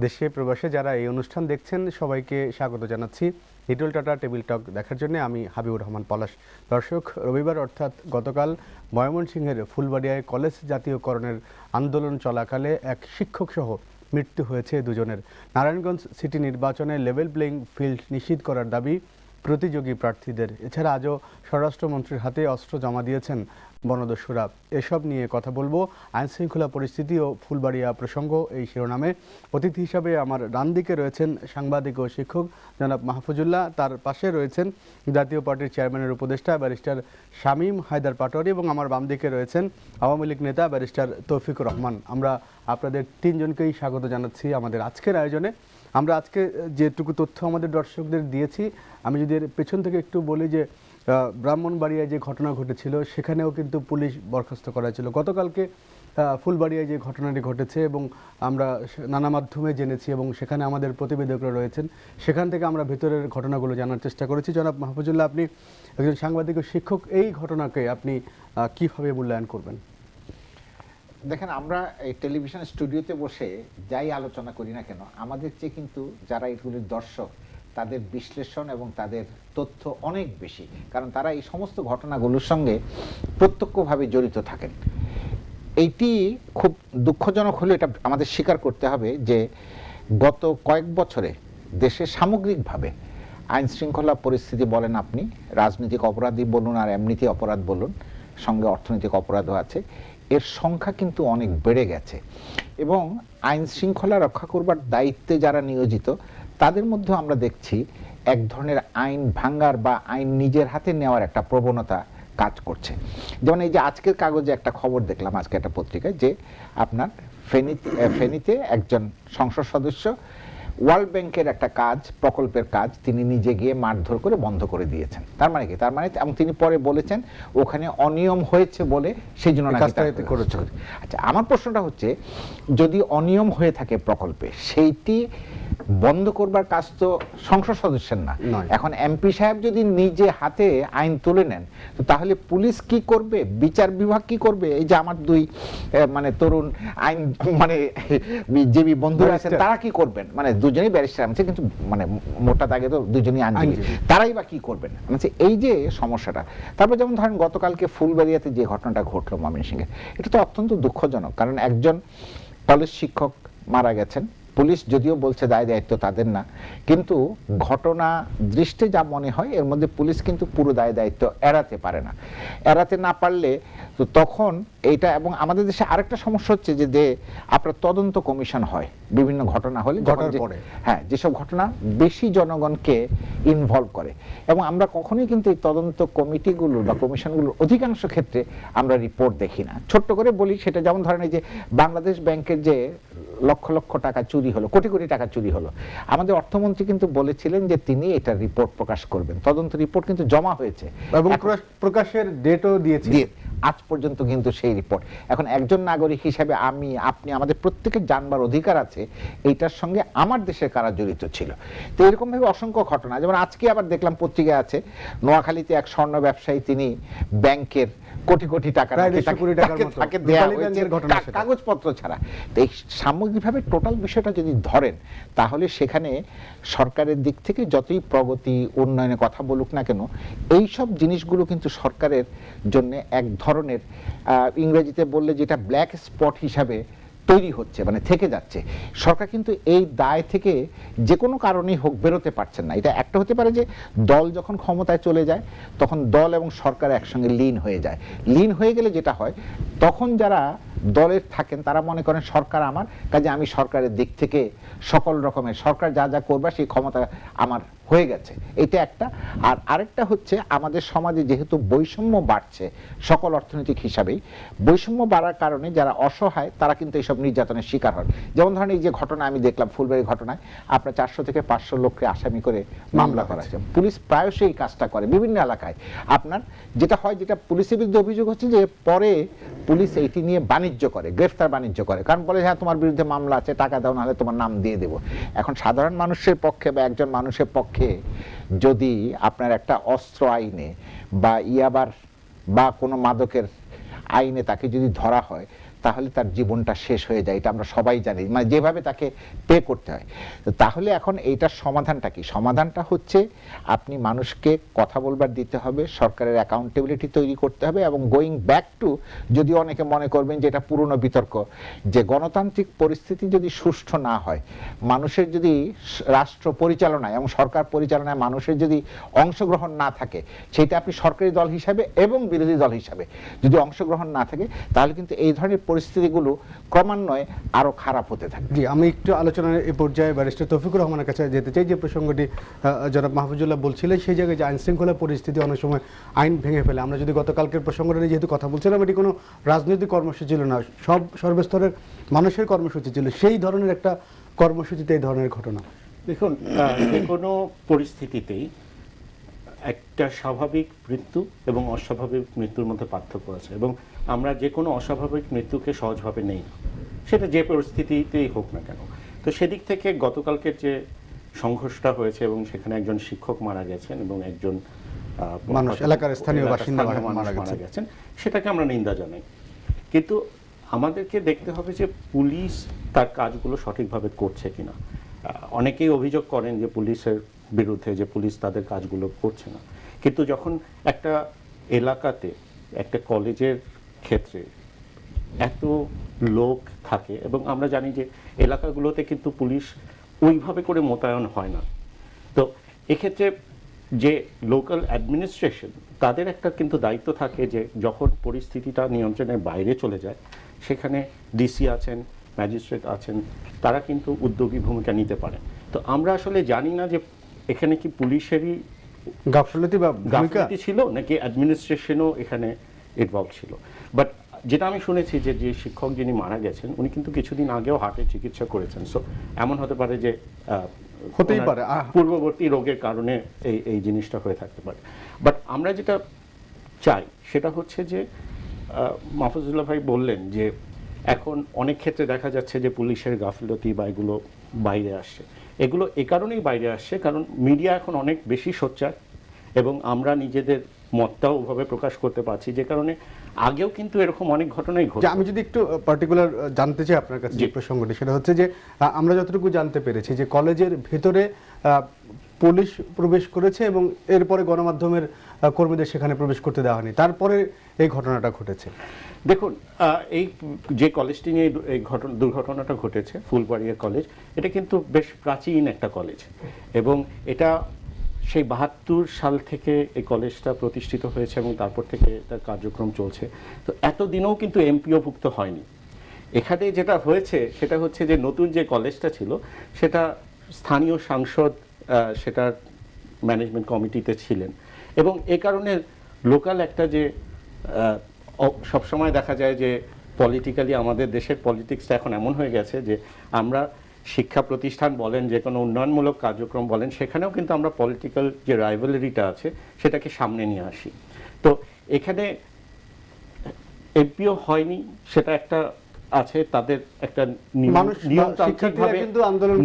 দেশে প্রবাসে যারা এই অনুষ্ঠান দেখছেন সবাইকে স্বাগত জানাচ্ছি লিটল টাটা টেবিল টক দেখার জন্য। আমি হাবিবুর রহমান পলাশ। দর্শক, রবিবার অর্থাৎ গতকাল ময়মনসিংহের ফুলবাড়িয়ায় কলেজ জাতীয়করণের আন্দোলন চলাকালে এক শিক্ষক সহ মৃত্যু হয়েছে দুজনের। নারায়ণগঞ্জ সিটি নির্বাচনে লেভেল প্লেইং ফিল্ড নিশ্চিত করার দাবি প্রতিযোগী প্রার্থীদের। এছাড়া আজও স্বরাষ্ট্রমন্ত্রীর হাতে অস্ত্র জমা দিয়েছেন বনদস্যুরা। এসব নিয়ে কথা বলবো। আইনশৃঙ্খলা পরিস্থিতি ও ফুলবাড়িয়া প্রসঙ্গ এই শিরোনামে। অতিথি হিসাবে আমার ডান দিকে রয়েছেন সাংবাদিক ও শিক্ষক জনাব মাহফুজুল্লাহ, তার পাশে রয়েছেন জাতীয় পার্টির চেয়ারম্যানের উপদেষ্টা ব্যারিস্টার শামীম হায়দার পাটোয়ারি এবং আমার বাম দিকে রয়েছেন আওয়ামী লীগ নেতা ব্যারিস্টার তৌফিকুর রহমান। আমরা আপনাদের তিনজনকেই স্বাগত জানাচ্ছি আমাদের আজকের আয়োজনে। আমরা আজকে যেটুকু তথ্য আমাদের দর্শকদের দিয়েছি, আমি যদি এর পেছন থেকে একটু বলি যে ব্রাহ্মণবাড়িয়ায় যে ঘটনা ঘটেছিল সেখানেও কিন্তু পুলিশ বরখাস্ত করা ছিল। গতকালকে ফুলবাড়িয়ায় যে ঘটনাটি ঘটেছে এবং আমরা নানা মাধ্যমে জেনেছি এবং সেখানে আমাদের প্রতিবেদকরা রয়েছেন, সেখান থেকে আমরা ভেতরের ঘটনাগুলো জানার চেষ্টা করেছি। জনাব মাহফুজুল্লাহ, আপনি একজন সাংবাদিক ও শিক্ষক, এই ঘটনাকে আপনি কিভাবে মূল্যায়ন করবেন? দেখেন, আমরা এই টেলিভিশন স্টুডিওতে বসে যাই আলোচনা করি না কেন, আমাদের চেয়ে কিন্তু যারা এগুলির দর্শক তাদের বিশ্লেষণ এবং তাদের তথ্য অনেক বেশি, কারণ তারা এই সমস্ত ঘটনাগুলোর সঙ্গে প্রত্যক্ষভাবে জড়িত থাকেন। এইটি খুব দুঃখজনক হলেও এটা আমাদের স্বীকার করতে হবে যে গত কয়েক বছরে দেশে সামগ্রিকভাবে আইন শৃঙ্খলা পরিস্থিতি বলেন, আপনি রাজনৈতিক অপরাধী বলুন আর এমনিতে অপরাধ বলুন, সঙ্গে অর্থনৈতিক অপরাধও আছে, এর সংখ্যা কিন্তু অনেক বেড়ে গেছে। এবং আইন শৃঙ্খলা রক্ষা করবার দায়িত্বে যারা নিয়োজিত তাদের মধ্যে আমরা দেখছি এক ধরনের আইন ভাঙ্গার বা আইন নিজের হাতে নেওয়ার একটা প্রবণতা কাজ করছে। যেমন এই যে আজকের কাগজে একটা খবর দেখলাম, আজকে একটা পত্রিকায়, যে আপনার ফেনীতে একজন সংসদ সদস্য ওয়ার্ল্ড ব্যাংকের একটা কাজ, প্রকল্পের কাজ তিনি নিজে গিয়ে মারধর করে বন্ধ করে দিয়েছেন। তার মানে কি? তার মানে এবং তিনি পরে বলেছেন ওখানে অনিয়ম হয়েছে বলে সেই জন্য করেছে। আচ্ছা, আমার প্রশ্নটা হচ্ছে, যদি অনিয়ম হয়ে থাকে প্রকল্পে, সেইটি বন্ধ করবার কাজ তো সংসদ সদস্যের না। এখন এমপি সাহেব যদি নিজে হাতে আইন তুলে নেন, তো তাহলে পুলিশ কি করবে, বিচার বিভাগ কি করবে? এই যে আমার দুই মানে তরুণ আইন মানে যে বন্ধুরা আছেন তারা কি করবেন? মানে দুজনেই ব্যারিস্টার আছে, কিন্তু মানে মোটা দাগে তো দুজনেই আইনজীবী, তারাই বা কি করবেন? মানে এই যে সমস্যাটা। তারপর যেমন ধরেন গতকালকে ফুলবাড়িয়াতে যে ঘটনাটা ঘটলো ময়মনসিংহে, এটা তো অত্যন্ত দুঃখজনক, কারণ একজন কলেজ শিক্ষক মারা গেছেন। পুলিশ যদিও বলছে দায় দায়িত্ব তাদের না, কিন্তু ঘটনা দৃষ্টে যা মনে হয় এর মধ্যে পুলিশ কিন্তু পুরো দায় দায়িত্ব এড়াতে পারে না। এড়াতে না পারলে তো তখন এইটা, এবং আমাদের দেশে আরেকটা সমস্যা হচ্ছে যে আপনার তদন্ত কমিশন হয় বিভিন্ন ঘটনা হলে, হ্যাঁ, যেসব ঘটনা বেশি জনগণকে ইনভলভ করে, এবং আমরা কখনোই কিন্তু এই তদন্ত কমিটিগুলোর বা কমিশনগুলোর অধিকাংশ ক্ষেত্রে আমরা রিপোর্ট দেখি না। ছোট্ট করে বলি, সেটা যেমন ধরেন এই যে বাংলাদেশ ব্যাংকের যে লক্ষ লক্ষ টাকা চুরি হলো, কোটি কোটি টাকা চুরি হলো, আমাদের অর্থমন্ত্রী কিন্তু বলেছিলেন যে তিনি এটা রিপোর্ট প্রকাশ করবেন। তদন্ত রিপোর্ট কিন্তু জমা হয়েছে এবং প্রকাশের ডেটও দিয়েছে। আজ পর্যন্ত কিন্তু সেই রিপোর্ট, এখন একজন নাগরিক হিসেবে আমি আপনি আমাদের প্রত্যেকের জানবার অধিকার আছে এইটার সঙ্গে আমার দেশের কারা জড়িত ছিল। তো এরকম ভাবে অসংখ্য ঘটনা, যেমন আজকে আবার দেখলাম পত্রিকায় আছে নোয়াখালীতে এক স্বর্ণ ব্যবসায়ী, তিনি ব্যাংকের কোটি কোটি টাকা তাকে দেয়া হয়েছে কাগজপত্র ছাড়া। তো এই সামগ্রিকভাবে টোটাল বিষয়টা যদি ধরেন, তাহলে সেখানে সরকারের দিক থেকে যতই প্রগতি উন্নয়নের কথা বলুক না কেন, এই সব জিনিসগুলো কিন্তু সরকারের জন্য এক ধরনের ইংরেজিতে বললে যেটা ব্ল্যাক স্পট হিসাবে তৈরি হচ্ছে, মানে থেকে যাচ্ছে। সরকার কিন্তু এই দায় থেকে যে কোনো কারণেই হোক বেরোতে পারছেন না। এটা একটা হতে পারে যে দল যখন ক্ষমতায় চলে যায় তখন দল এবং সরকার একসঙ্গে লীন হয়ে যায়। লীন হয়ে গেলে যেটা হয়, তখন যারা দলের থাকেন তারা মনে করেন সরকার আমার, কাজে আমি সরকারের দিক থেকে সকল রকমের সরকার যা যা করবে সেই ক্ষমতা আমার হয়ে গেছে, এটা একটা। আর আরেকটা হচ্ছে, আমাদের সমাজে যেহেতু বৈষম্য বাড়ছে সকল অর্থনৈতিক হিসাবেই, বৈষম্য বাড়ার কারণে যারা অসহায় তারা কিন্তু এইসব নির্যাতনের শিকার হয়। যেমন ধরেন এই যে ঘটনা আমি দেখলাম ফুলবাড়ির ঘটনায়, আপনার 400 থেকে 500 লোককে আসামি করে মামলা করা হয়েছে। পুলিশ প্রায়শই এই কাজটা করে বিভিন্ন এলাকায়। আপনার যেটা হয়, যেটা পুলিশের বিরুদ্ধে অভিযোগ হচ্ছে যে পরে পুলিশ এইটি নিয়ে বাণিজ্য করে, গ্রেফতার বাণিজ্য করে, কারণ বলে হ্যাঁ তোমার বিরুদ্ধে মামলা আছে, টাকা দাও নাহলে তোমার নাম দিয়ে দেবো। এখন সাধারণ মানুষের পক্ষে বা একজন মানুষের পক্ষে যদি আপনার একটা অস্ত্র আইনে বা ইয়াবার বা কোনো মাদকের আইনে তাকে যদি ধরা হয়, তাহলে তার জীবনটা শেষ হয়ে যায়, এটা আমরা সবাই জানি, মানে যেভাবে তাকে পে করতে হয়। তো তাহলে এখন এইটার সমাধানটা কি? সমাধানটা হচ্ছে আপনি মানুষকে কথা বলবার দিতে হবে, সরকারের অ্যাকাউন্টেবিলিটি তৈরি করতে হবে, এবং গোয়িং ব্যাক টু, যদি অনেকে মনে করবেন যে এটা পুরনো বিতর্ক, যে গণতান্ত্রিক পরিস্থিতি যদি সুষ্ঠু না হয়, মানুষের যদি রাষ্ট্র পরিচালনায় এবং সরকার পরিচালনায় মানুষের যদি অংশগ্রহণ না থাকে, সেটা আপনি সরকারি দল হিসাবে এবং বিরোধী দল হিসাবে যদি অংশগ্রহণ না থাকে, তাহলে কিন্তু এই ধরনের পরিস্থিতিগুলো ক্রমান্বয়ে আরো খারাপ হতে থাকে। জি, আমি একটু আলোচনার এই পর্যায়ে ব্যারিস্টার তৌফিকুর রহমানের কাছে যেতে চাই। যে প্রসঙ্গটি জনাব মাহফুজুল্লাহ বলছিলেন, সেই জায়গায় যে আইন শৃঙ্খলা পরিস্থিতি অনেক সময় আইন ভেঙে ফেলে। আমরা যদি গতকালকের প্রসঙ্গটা নিয়ে যেহেতু কথা বলছিলাম, এটি কোনো রাজনৈতিক কর্মসূচি ছিল না, সর্বস্তরের মানুষের কর্মসূচি ছিল, সেই ধরনের একটা কর্মসূচিতে এই ধরনের ঘটনা। দেখুন, যে কোনো পরিস্থিতিতেই একটা স্বাভাবিক মৃত্যু এবং অস্বাভাবিক মৃত্যুর মধ্যে পার্থক্য আছে, এবং আমরা যে কোনো অস্বাভাবিক মৃত্যুকে সহজভাবে নেই না, সেটা যে পরিস্থিতিতেই হোক না কেন। তো সেদিক থেকে গতকালকের যে সংঘর্ষটা হয়েছে এবং সেখানে একজন শিক্ষক মারা গেছেন এবং একজন মানুষ, এলাকার স্থানীয় বাসিন্দা মারা গেছেন, সেটাকে আমরা নিন্দা জানাই। কিন্তু আমাদেরকে দেখতে হবে যে পুলিশ তার কাজগুলো সঠিকভাবে করছে কিনা। অনেকেই অভিযোগ করেন যে পুলিশের বিরুদ্ধে, যে পুলিশ তাদের কাজগুলো করছে না। কিন্তু যখন একটা এলাকাতে, একটা কলেজের ক্ষেত্রে এত লোক থাকে, এবং আমরা জানি যে এলাকাগুলোতে কিন্তু পুলিশ ওইভাবে করে মোতায়েন হয় না, তো এক্ষেত্রে যে লোকাল অ্যাডমিনিস্ট্রেশন, তাদের একটা কিন্তু দায়িত্ব থাকে যে যখন পরিস্থিতিটা নিয়ন্ত্রণের বাইরে চলে যায়, সেখানে ডিসি আছেন, ম্যাজিস্ট্রেট আছেন, তারা কিন্তু উদ্যোগী ভূমিকা নিতে পারেন। তো আমরা আসলে জানি না যে এখানে কি পুলিশেরই গাফিলতি ছিল নাকি অ্যাডমিনিস্ট্রেশনও এখানে ইনভলভ ছিল। বাট যেটা আমি শুনেছি যে শিক্ষক যিনি মারা গেছেন, উনি কিন্তু কিছুদিন আগেও হার্টের চিকিৎসা করেছেন। সো এমন হতে পারে যে হতেই পারে পূর্ববর্তী রোগের কারণে এই জিনিসটা হয়ে থাকতে পারে। বাট আমরা যেটা চাই সেটা হচ্ছে যে মাহফুজুল্লাহ ভাই বললেন যে এখন অনেক ক্ষেত্রে দেখা যাচ্ছে যে পুলিশের গাফিলতি বা এগুলো বাইরে আসছে। এগুলো এ কারণেই বাইরে আসছে কারণ মিডিয়া এখন অনেক বেশি সোচ্চার, এবং আমরা নিজেদের মতটাও ওভাবে প্রকাশ করতে পারছি, যে কারণে আগেও কিন্তু এরকম অনেক ঘটনাই ঘটে। আমি যদি একটু পার্টিকুলার জানতে চাই আপনার কাছে যে প্রসঙ্গটি, সেটা হচ্ছে যে আমরা যতটুকু জানতে পেরেছি যে কলেজের ভেতরে পুলিশ প্রবেশ করেছে এবং এরপরে গণমাধ্যমের কর্মীদের সেখানে প্রবেশ করতে দেওয়া হয়নি, তারপরে এই ঘটনাটা ঘটেছে। দেখুন, এই যে কলেজটি নিয়ে এই দুর্ঘটনাটা ঘটেছে, ফুলবাড়িয়া কলেজ, এটা কিন্তু বেশ প্রাচীন একটা কলেজ, এবং এটা সেই ৭২ সাল থেকে এই কলেজটা প্রতিষ্ঠিত হয়েছে এবং তারপর থেকে এটার কার্যক্রম চলছে। তো এতদিনেও কিন্তু এমপিওভুক্ত হয়নি। এখানে যেটা হয়েছে সেটা হচ্ছে যে নতুন যে কলেজটা ছিল সেটা স্থানীয় সাংসদ সেটার ম্যানেজমেন্ট কমিটিতে ছিলেন, এবং এ কারণে লোকাল একটা যে সবসময় দেখা যায় যে পলিটিক্যালি আমাদের দেশের পলিটিক্সটা এখন এমন হয়ে গেছে যে আমরা শিক্ষা প্রতিষ্ঠান বলেন, যে কোনো উন্নয়নমূলক কার্যক্রম বলেন, সেখানেও কিন্তু আমরা পলিটিক্যাল যে রাইভালরিটা আছে সেটাকে সামনে নিয়ে আসি। তো এখানে এমপিও হয়নি, সেটা একটা আছে, তাদের একটা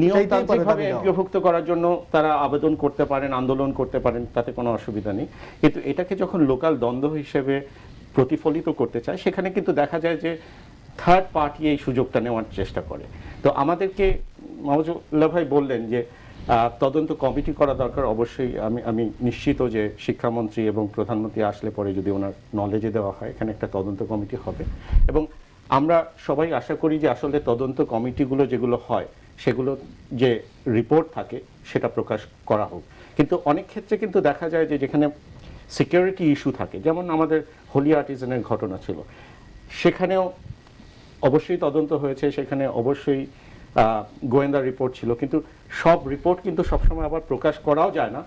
নিয়মতান্ত্রিকভাবে এমপিওভুক্ত করার জন্য তারা আবেদন করতে পারেন, আন্দোলন করতে পারেন, তাতে কোনো অসুবিধা নেই। কিন্তু এটাকে যখন লোকাল দ্বন্দ্ব হিসেবে প্রতিফলিত করতে চায়, সেখানে কিন্তু দেখা যায় যে থার্ড পার্টি এই সুযোগটা নেওয়ার চেষ্টা করে। তো আমাদেরকে মাহফুজুল্লাহ ভাই বললেন যে তদন্ত কমিটি করা দরকার। অবশ্যই আমি নিশ্চিত যে শিক্ষামন্ত্রী এবং প্রধানমন্ত্রী আসলে পরে যদি ওনার নলেজে দেওয়া হয়, এখানে একটা তদন্ত কমিটি হবে, এবং আমরা সবাই আশা করি যে আসলে তদন্ত কমিটিগুলো যেগুলো হয় সেগুলো যে রিপোর্ট থাকে সেটা প্রকাশ করা হোক। কিন্তু অনেক ক্ষেত্রে কিন্তু দেখা যায় যে যেখানে সিকিউরিটি ইস্যু থাকে, যেমন আমাদের হোলি আর্টিজানের ঘটনা ছিল, সেখানেও অবশ্যই তদন্ত হয়েছে, সেখানে অবশ্যই গোয়েন্দা রিপোর্ট ছিল, কিন্তু সব রিপোর্ট কিন্তু সবসময় আবার প্রকাশ করাও যায় না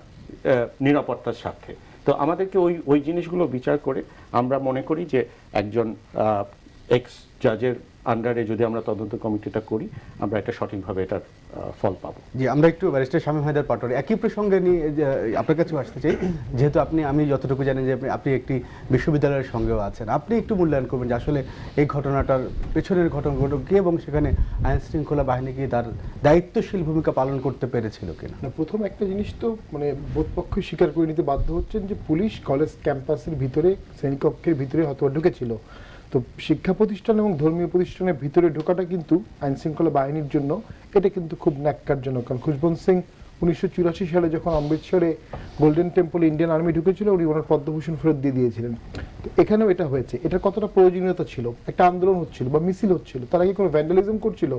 নিরাপত্তার স্বার্থে। তো আমাদেরকে ওই জিনিসগুলো বিচার করে আমরা মনে করি যে একজন এক্স জাজের আন্ডারে যদি আমরা তদন্ত কমিটিটা করি, আমরা এটা সঠিকভাবে এটার ফল পাবো। জি, আমরা একটু ব্যারিস্টার শামীম হায়দার পাটোয়ারি একই প্রসঙ্গে নিয়ে আপনার কাছে আসতে চাই। যেহেতু আমি যতটুকু জানি যে আপনি একটি বিশ্ববিদ্যালয়ের সঙ্গেও আছেন, আপনি একটু মূল্যায়ন করবেন যে আসলে এই ঘটনাটার পেছনের ঘটনাগুলো কি, এবং সেখানে আইন শৃঙ্খলা বাহিনী কি তার দায়িত্বশীল ভূমিকা পালন করতে পেরেছিল কিনা। প্রথম একটা জিনিস তো মানে বোধ পক্ষই স্বীকার করে নিতে বাধ্য হচ্ছেন যে পুলিশ কলেজ ক্যাম্পাসের ভিতরে শ্রেণীকক্ষের ভিতরে হয়তো ঢুকেছিল, তো শিক্ষা প্রতিষ্ঠান এবং ধর্মীয় প্রতিষ্ঠানের ভিতরে ঢোকাটা কিন্তু আইন শৃঙ্খলা বাহিনীর জন্য এটা কিন্তু খুব ন্যাক্কারজনক। কারণ খুশবন্ত সিং 1984 সালে যখন অমৃতসরে গোল্ডেন টেম্পলে ইন্ডিয়ান আর্মি ঢুকেছিল, উনি ওনার পদ্মভূষণ ফেরত দিয়ে দিয়েছিলেন। তো এখানেও এটা হয়েছে। এটার কতটা প্রয়োজনীয়তা ছিল? একটা আন্দোলন হচ্ছিল বা মিছিল হচ্ছিল, তারা কি কোনো ভ্যান্ডালিজম করছিল?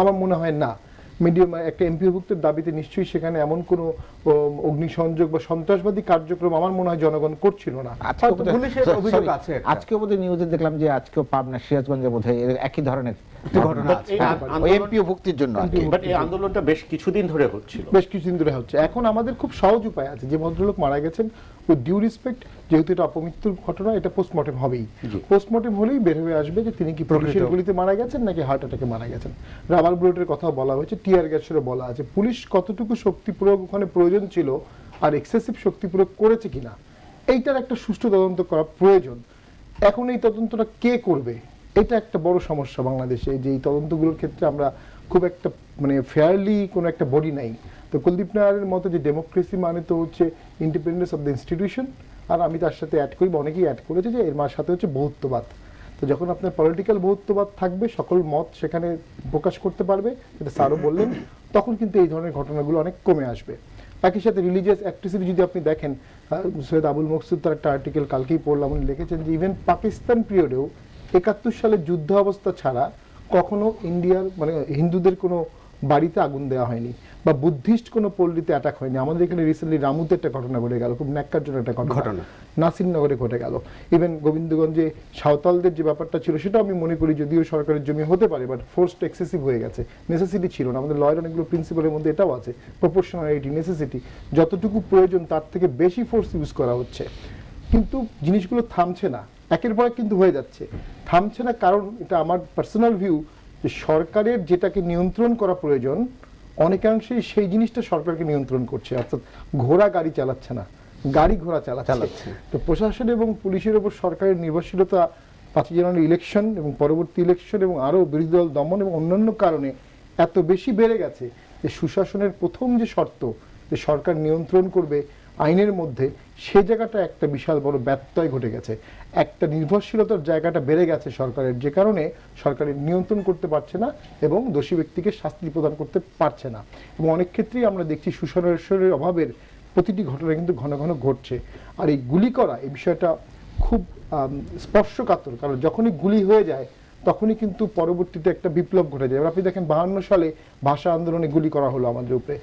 আমার মনে হয় না। মিডিয়াম একটা এমপিভুক্তের দাবিতে নিশ্চয়ই সেখানে এমন কোনো অগ্নিসংযোগ বা সন্ত্রাসবাদী কার্যক্রম আমার মনে হয় জনগণ করছিল না। আজকে বোধহয় নিউজে দেখলাম যে আজকেও পাবনা সিরাজগঞ্জে বোধহয় একই ধরনের ঘটনা আছে এমপিভুক্তির জন্য। বাট এই আন্দোলনটা বেশ কিছুদিন ধরে হচ্ছিল, এখন আমাদের খুব সহজ উপায় আছে। যে ভদ্রলোক মারা গেছেন, উইথ ডিউ রেসপেক্ট, যেহেতু এটা অপমৃত্যুর ঘটনা, এটা পোস্টমর্টেম হবেই। পোস্টমর্টেম হলেই বের হয়ে আসবে যে তিনি কি পুলিশের গুলিতে মারা গেছেন নাকি হার্ট অ্যাটাকে মারা গেছেন। রাবার বুলেটের কথা বলা হয়েছে, টিয়ার গ্যাসেরও বলা আছে। পুলিশ কতটুকু শক্তি প্রয়োগ ওখানে প্রয়োজন ছিল আর এক্সেসিভ শক্তি প্রয়োগ করেছে কিনা, এইটার একটা সুষ্ঠু তদন্ত করা প্রয়োজন। এখন এই তদন্তটা কে করবে, এটা একটা বড় সমস্যা বাংলাদেশে, যে এই তদন্তগুলোর ক্ষেত্রে আমরা খুব একটা মানে ফেয়ারলি কোনো একটা বডি নাই। তো কুলদীপ নায়ারের মতো যে ডেমোক্রেসি মানে তো হচ্ছে ইন্ডিপেন্ডেন্স অফ দ্য ইনস্টিটিউশন, আর আমি তার সাথে অ্যাড করি বা অনেকেই অ্যাড করেছে যে এর সাথে হচ্ছে বহুত্ববাদ। তো যখন আপনার পলিটিক্যাল বহুত্ববাদ থাকবে, সকল মত সেখানে প্রকাশ করতে পারবে, যেটা স্যারও বললেন, তখন কিন্তু এই ধরনের ঘটনাগুলো অনেক কমে আসবে। একই সাথে রিলিজিয়াস অ্যাক্টিভিটি যদি আপনি দেখেন, সৈয়দ আবুল মকসুদ তার একটা আর্টিকেল কালকেই পড়লাম, উনি লিখেছেন যে ইভেন পাকিস্তান পিরিয়ডেও 71 সালে যুদ্ধ অবস্থা ছাড়া কখনো ইন্ডিয়ার মানে হিন্দুদের কোনো বাড়িতে আগুন দেওয়া হয়নি বা বুদ্ধিস্ট কোনো পল্লীতে অ্যাটাক হয়নি। আমাদের এখানে রিসেন্টলি রামুতে একটা ঘটনা ঘটে গেল, খুব ন্যাক্কারজনক একটা ঘটনা নাসিরনগরে ঘটে গেল। ইভেন গোবিন্দগঞ্জে সাঁওতালদের যে ব্যাপারটা ছিল, সেটা আমি মনে করি যদিও সরকারের জমি হতে পারে, বাট ফোর্সটা এক্সেসিভ হয়ে গেছে, নেসেসিটি ছিল না। আমাদের লয়ের অনেকগুলো প্রিন্সিপালের মধ্যে এটাও আছে, প্রপোর্শনালিটি, নেসেসিটি, যতটুকু প্রয়োজন তার থেকে বেশি ফোর্স ইউজ করা হচ্ছে। কিন্তু জিনিসগুলো থামছে না, একের পর এক কিন্তু হয়ে যাচ্ছে। থামছে না কারণ এটা আমার পার্সোনাল ভিউ যে সরকারের যেটাকে নিয়ন্ত্রণ করা প্রয়োজন, অনেকাংশেই সেই জিনিসটা সরকারকে নিয়ন্ত্রণ করছে। অর্থাৎ ঘোড়া গাড়ি চালাচ্ছে না, গাড়ি ঘোড়া চালাচ্ছে। তো প্রশাসন এবং পুলিশের উপর সরকারের নির্ভরশীলতা 5 জানুয়ারি ইলেকশন এবং পরবর্তী ইলেকশন এবং আরও বিরোধী দল দমন এবং অন্যান্য কারণে এত বেশি বেড়ে গেছে যে সুশাসনের প্রথম যে শর্ত যে সরকার নিয়ন্ত্রণ করবে আইনের মধ্যে, সে জায়গাটা একটা বিশাল বড় ব্যত্যয় ঘটে গেছে। একটা নির্ভরশীলতার জায়গাটা বেড়ে গেছে সরকারের, যে কারণে সরকারের নিয়ন্ত্রণ করতে পারছে না এবং দোষী ব্যক্তিকে শাস্তি প্রদান করতে পারছে না। এবং অনেক ক্ষেত্রেই আমরা দেখছি সুশাসনের অভাবের প্রতিটি ঘটনা কিন্তু ঘন ঘন ঘটছে। আর এই গুলি করা, এই বিষয়টা খুব স্পর্শকাতর, কারণ যখনই গুলি হয়ে যায় তখনই কিন্তু পরবর্তীতে একটা বিপ্লব ঘটে যায়। আপনি দেখেন 52 সালে ভাষা আন্দোলনে গুলি করা হলো আমাদের উপরে,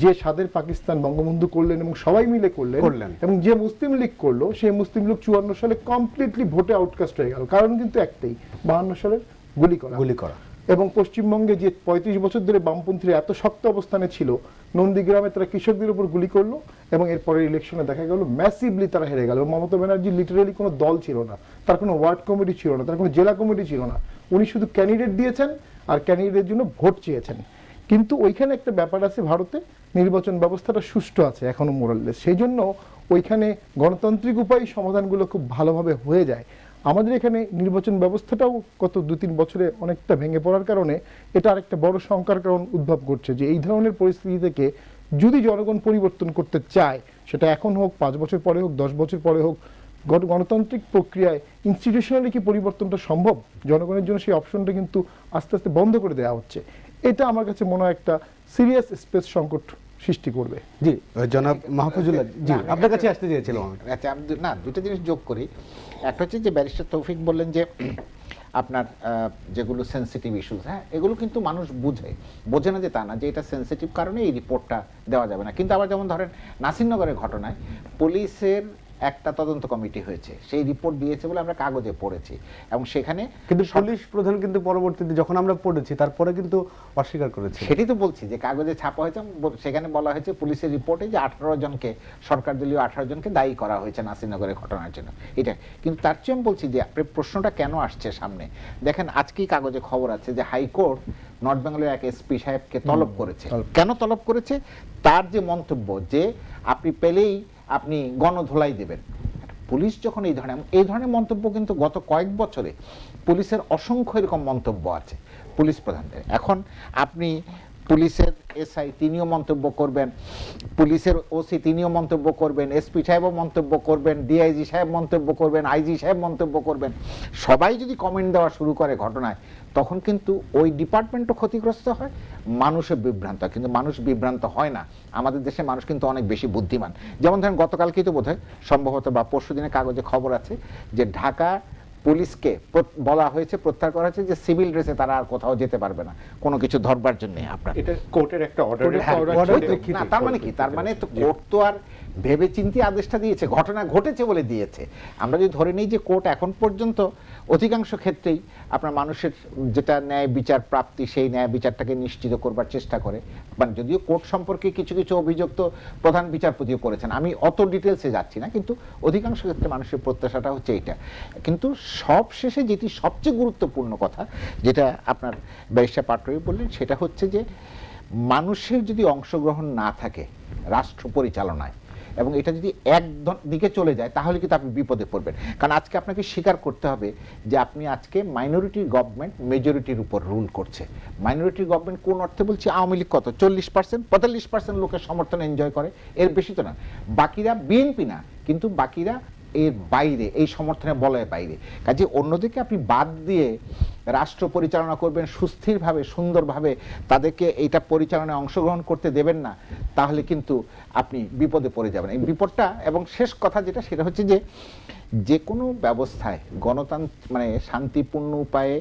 যে স্বাদের পাকিস্তান বঙ্গবন্ধু করলেন এবং সবাই মিলে করলেন, এবং যে মুসলিম লীগ করলো সেই মুসলিম লীগ 54 সালে কমপ্লিটলি ভোটে আউটকাস্ট হয়ে গেল। কারণ কিন্তু একটাই, 52 সালের গুলি করা। এবং পশ্চিমবঙ্গে যে 35 বছর ধরে বামপন্থীরা এত শক্ত অবস্থানে ছিল, নন্দীগ্রামে তারা কৃষকদের উপর গুলি করলো এবং এরপরে ইলেকশনে দেখা গেল ম্যাসিভলি তারা হেরে গেল। মমতা ব্যানার্জি লিটারালি কোনো দল ছিল না, তার কোনো ওয়ার্ড কমিটি ছিল না, তার কোনো জেলা কমিটি ছিল না, উনি শুধু ক্যান্ডিডেট দিয়েছেন আর ক্যান্ডিডেটের জন্য ভোট চেয়েছেন। কিন্তু ওইখানে একটা ব্যাপার আছে, ভারতে নির্বাচন ব্যবস্থাটা সুষ্ঠু আছে এখনো মোরাললেস, সেই জন্য ওইখানে গণতান্ত্রিক উপায়ে সমাধানগুলো খুব ভালোভাবে হয়ে যায়। আমাদের এখানে নির্বাচন ব্যবস্থাটাও গত 2-3 বছরে অনেকটা ভেঙে পড়ার কারণে এটা আরেকটা বড় শঙ্কার কারণ উদ্ভব করছে, যে এই ধরনের পরিস্থিতি থেকে যদি জনগণ পরিবর্তন করতে চায়, সেটা এখন হোক, 5 বছর পরে হোক, 10 বছর পরে হোক, গণতান্ত্রিক প্রক্রিয়ায় ইনস্টিটিউশনালি কি পরিবর্তনটা সম্ভব, জনগণের জন্য সেই অপশনটা কিন্তু আস্তে আস্তে বন্ধ করে দেওয়া হচ্ছে। এটা আমার কাছে মনে হয় একটা সিরিয়াস স্পেস সংকট সৃষ্টি করবে। জি জনাব মাহফুজুল্লাহ, জি আপনার কাছে আসতে চেয়েছিলাম। আচ্ছা, আমি না দুটো জিনিস যোগ করি। একটা হচ্ছে যে ব্যারিস্টার তৌফিক বললেন যে আপনার যেগুলো সেন্সিটিভ ইস্যুস, হ্যাঁ, এগুলো কিন্তু মানুষ বোঝে না যে তা না, যে এটা সেন্সিটিভ কারণে এই রিপোর্টটা দেওয়া যাবে না। কিন্তু আবার যেমন ধরেন নাসিরনগরের ঘটনায় পুলিশের একটা তদন্ত কমিটি হয়েছে, সেই রিপোর্ট দিয়েছে বলে আমরা কাগজে পড়েছি, এবং সেখানে কিন্তু পুলিশ প্রধান কিন্তু পরবর্তীতে যখন আমরা পড়েছি তারপরে কিন্তু অস্বীকার করেছে। সেটাই তো বলছি যে কাগজে ছাপা হয়েছে, সেখানে বলা হয়েছে পুলিশের রিপোর্টে যে 18 জনকে, সরকার দলীয় 18 জনকে দায়ী করা হয়েছে নাসিরনগরের ঘটনার জন্য। এটা কিন্তু তার চেয়ে আমি বলছি যে প্রশ্নটা কেন আসছে সামনে, দেখেন আজকেই কাগজে খবর আছে যে হাইকোর্ট নর্থ বেঙ্গলের এক এসপি সাহেবকে তলব করেছে। কেন তলব করেছে? তার যে মন্তব্য যে আপনি পেলেই আপনি গণধোলাই দেবেন। পুলিশ যখন এই ধরনের মন্তব্য, কিন্তু গত কয়েক বছরে পুলিশের অসংখ্য এরকম মন্তব্য আছে পুলিশ প্রধানদের। এখন আপনি পুলিশের এসআই তিনিও মন্তব্য করবেন, পুলিশের ওসি তিনিও মন্তব্য করবেন, এসপি সাহেবও মন্তব্য করবেন, ডিআইজি সাহেব মন্তব্য করবেন, আইজি সাহেব মন্তব্য করবেন। সবাই যদি কমেন্ট দেওয়া শুরু করে ঘটনায়, তখন কিন্তু ওই ডিপার্টমেন্টও ক্ষতিগ্রস্ত হয়, মানুষও বিভ্রান্ত হয়। কিন্তু মানুষ বিভ্রান্ত হয় না, আমাদের দেশে মানুষ কিন্তু অনেক বেশি বুদ্ধিমান। যেমন ধরেন গতকালকেই তো বোধহয় সম্ভবত বা পরশুদিনের কাগজে খবর আছে যে ঢাকা পুলিশকে বলা হয়েছে, প্রত্যাহার করা হয়েছে যে সিভিল ড্রেসে তারা আর কোথাও যেতে পারবে না কোনো কিছু ধরবার জন্য। আপনার এটা কোর্টের একটা অর্ডার। না, তার মানে কি? তার মানে তো কোর্ট তো আর ভেবে চিন্তে আদেশটা দিয়েছে, ঘটনা ঘটেছে বলে দিয়েছে। আমরা যদি ধরে নিই যে কোর্ট এখন পর্যন্ত অধিকাংশ ক্ষেত্রেই আপনার মানুষের যেটা ন্যায় বিচার প্রাপ্তি, সেই ন্যায় বিচারটাকে নিশ্চিত করবার চেষ্টা করে। মানে যদিও কোর্ট সম্পর্কে কিছু কিছু অভিযোগ তো প্রধান বিচারপতিও করেছেন, আমি অত ডিটেলসে যাচ্ছি না, কিন্তু অধিকাংশ ক্ষেত্রে মানুষের প্রত্যাশাটা হচ্ছে এইটা। কিন্তু সব শেষে যেটি সবচেয়ে গুরুত্বপূর্ণ কথা, যেটা আপনার ব্যারিস্টার পাটোয়ারি বললেন, সেটা হচ্ছে যে মানুষের যদি অংশগ্রহণ না থাকে রাষ্ট্র পরিচালনায়, এবং এটা যদি এক দিকে চলে যায়, তাহলে কিন্তু আপনি বিপদে পড়বেন। কারণ আজকে আপনাকে স্বীকার করতে হবে যে আপনি আজকে মাইনরিটি গভর্নমেন্ট মেজরিটির উপর রুল করছে। মাইনরিটি গভর্নমেন্ট কোন অর্থে বলছি? আওয়ামী লীগ কত 40%, 45% লোকের সমর্থন এনজয় করে, এর বেশি তো না। বাকিরা বিএনপি না, কিন্তু বাকিরা এর বাইরে, এই সমর্থনের বলয়ের বাইরে। কাজে অন্যদিকে আপনি বাদ দিয়ে রাষ্ট্র পরিচালনা করবেন সুস্থিরভাবে, সুন্দরভাবে, তাদেরকে এইটা পরিচালনায় অংশগ্রহণ করতে দেবেন না, তাহলে কিন্তু আপনি বিপদে পড়ে যাবেন। এই বিপদটা, এবং শেষ কথা যেটা, সেটা হচ্ছে যে কোনো ব্যবস্থায় গণতন্ত্র মানে শান্তিপূর্ণ উপায়ে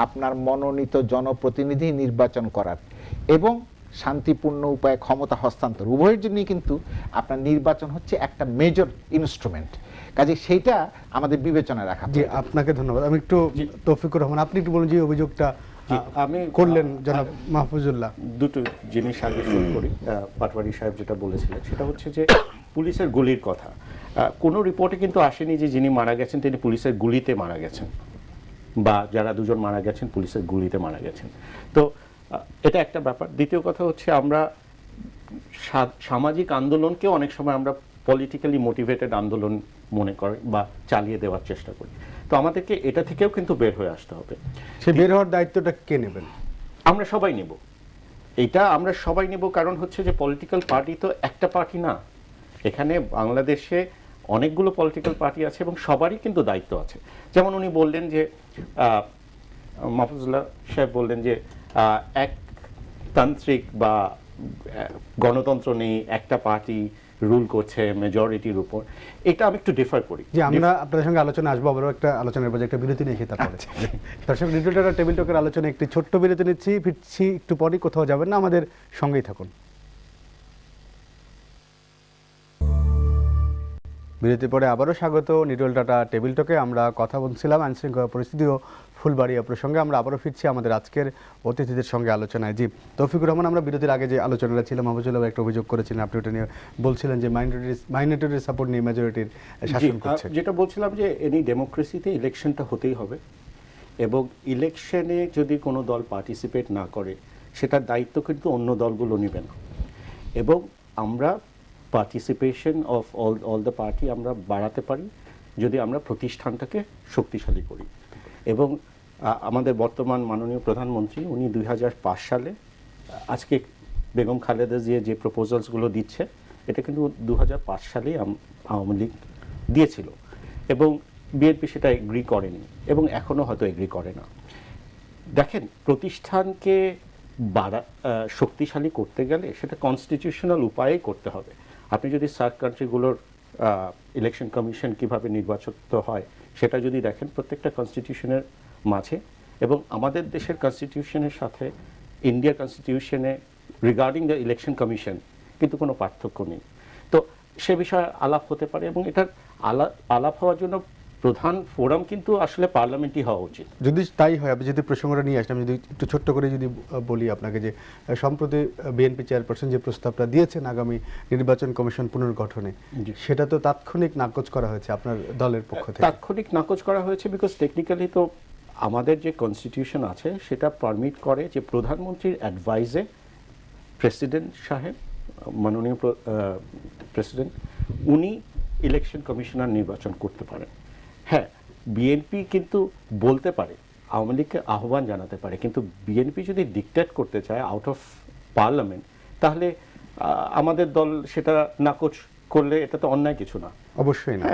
আপনার মনোনীত জনপ্রতিনিধি নির্বাচন করার এবং শান্তিপূর্ণ উপায়ে ক্ষমতা হস্তান্তর, উভয়ের জন্যই কিন্তু আপনার নির্বাচন হচ্ছে একটা মেজর ইনস্ট্রুমেন্ট। কাজে সেইটা আমাদের বিবেচনায় রাখা। জি, আপনাকে ধন্যবাদ। আমি একটু তৌফিকুর রহমান, আপনি একটু বলুন যে অভিযোগটা আমি করলেন জনাব মাহফুজুল্লাহ। দুটো জিনিস আগে শুরু করি। পাটোয়ারি সাহেব যেটা বলেছিলেন সেটা হচ্ছে যে পুলিশের গুলির কথা। কোনো রিপোর্টে কিন্তু আসেনি যে যিনি মারা গেছেন তিনি পুলিশের গুলিতে মারা গেছেন, বা যারা দুজন মারা গেছেন পুলিশের গুলিতে মারা গেছেন। তো এটা একটা ব্যাপার। দ্বিতীয় কথা হচ্ছে আমরা সামাজিক আন্দোলনকে অনেক সময় আমরা পলিটিক্যালি মোটিভেটেড আন্দোলন মনে করে বা চালিয়ে দেওয়ার চেষ্টা করি। তো আমাদেরকে এটা থেকেও কিন্তু বের হয়ে আসতে হবে। সে বের হওয়ার দায়িত্বটা কে নেবেন? আমরা সবাই নেব, এটা আমরা সবাই নেব। কারণ হচ্ছে যে পলিটিক্যাল পার্টি তো একটা পার্টি না, এখানে বাংলাদেশে অনেকগুলো পলিটিক্যাল পার্টি আছে এবং সবারই কিন্তু দায়িত্ব আছে। যেমন উনি বললেন যে মাহফুজুল্লাহ সাহেব বললেন যে একতান্ত্রিক বা গণতন্ত্র নেই, একটা পার্টি রুল করছে মেজরিটির উপর। এটা আমি একটু ডিফার করি। যে আমরা আপনাদের সঙ্গে আলোচনা আসবো, আবারও একটা আলোচনার পরে একটা বিরতি নিয়ে খেতে পারে। দর্শক, রিটেল টাটা টেবিল টকের আলোচনা একটি ছোট্ট বিরতি নিচ্ছি, ফিরছি একটু পরই, কোথাও যাবেন না, আমাদের সঙ্গেই থাকুন। বিরতির পরে আবারও স্বাগত নিটল টাটা টেবিল টকে। আমরা কথা বলছিলাম আইনশৃঙ্খলা পরিস্থিতি ও ফুলবাড়িয়া প্রসঙ্গে। আমরা আবারও ফিরছি আমাদের আজকের অতিথিদের সঙ্গে আলোচনায়। জি, তৌফিকুর রহমান, আমরা বিরতির আগে যে আলোচনাটা ছিল, মাহফুজুল্লাহ একটা অভিযোগ করেছিলেন, আপনি ওটা নিয়ে বলছিলেন যে মাইনরিটির সাপোর্ট নিয়ে মেজরিটির শাসন করছে। যেটা বলছিলাম যে এনি ডেমোক্রেসিতে ইলেকশনটা হতেই হবে, এবং ইলেকশনে যদি কোনো দল পার্টিসিপেট না করে সেটার দায়িত্ব কিন্তু অন্য দলগুলো নেবে না। এবং আমরা participation of all the party আমরা বাড়াতে পারি যদি আমরা প্রতিষ্ঠানটাকে শক্তিশালী করি। এবং আমাদের বর্তমান মাননীয় প্রধানমন্ত্রী উনি 2005 সালে আজকে বেগম খালেদা জিয়া যে প্রপোজালসগুলো দিচ্ছে, এটা কিন্তু 2005 সালেই আওয়ামী লীগ দিয়েছিল, এবং বিএনপি সেটা এগ্রি করেনি এবং এখনও হয়তো এগ্রি করে না। দেখেন, প্রতিষ্ঠানকে শক্তিশালী করতে গেলে সেটা কনস্টিটিউশনাল উপায়ে করতে হবে। আপনি যদি সার্ক কান্ট্রিগুলোর ইলেকশন কমিশন কিভাবে নির্বাচিত হয় সেটা যদি দেখেন, প্রত্যেকটা কনস্টিটিউশনের মাঝে এবং আমাদের দেশের কনস্টিটিউশনের সাথে ইন্ডিয়ার কনস্টিটিউশনে রিগার্ডিং দ্য ইলেকশন কমিশন কিন্তু কোনো পার্থক্য নেই। তো সে বিষয়ে আলাপ হতে পারে, এবং এটার আলাপ হওয়ার জন্য প্রধান ফোরাম কিন্তু আসলে পার্লামেন্টই হওয়া উচিত। যদি তাই হয়, আপনি যদি প্রসঙ্গটা নিয়ে আসলাম, যদি একটু ছোট্ট করে যদি বলি আপনাকে, যে সম্প্রতি বিএনপি চেয়ারপারসন যে প্রস্তাবটা দিয়েছেন আগামী নির্বাচন কমিশন পুনর্গঠনে, সেটা তো তাৎক্ষণিক নাকচ করা হয়েছে আপনার দলের পক্ষ থেকে। তাৎক্ষণিক নাকচ করা হয়েছে বিকজ টেকনিক্যালি তো আমাদের যে কনস্টিটিউশন আছে সেটা পারমিট করে যে প্রধানমন্ত্রীর অ্যাডভাইসে প্রেসিডেন্ট সাহেব, মাননীয় প্রেসিডেন্ট, উনি ইলেকশন কমিশনার নির্বাচন করতে পারেন। হ্যাঁ, বিএনপি কিন্তু বলতে পারে, আওয়ামী লীগকে আহ্বান জানাতে পারে, কিন্তু বিএনপি যদি ডিকটেট করতে চায় আউট অফ পার্লামেন্ট, তাহলে আমাদের দল সেটা নাকচ করলে এটা তো অন্যায় কিছু না। অবশ্যই না।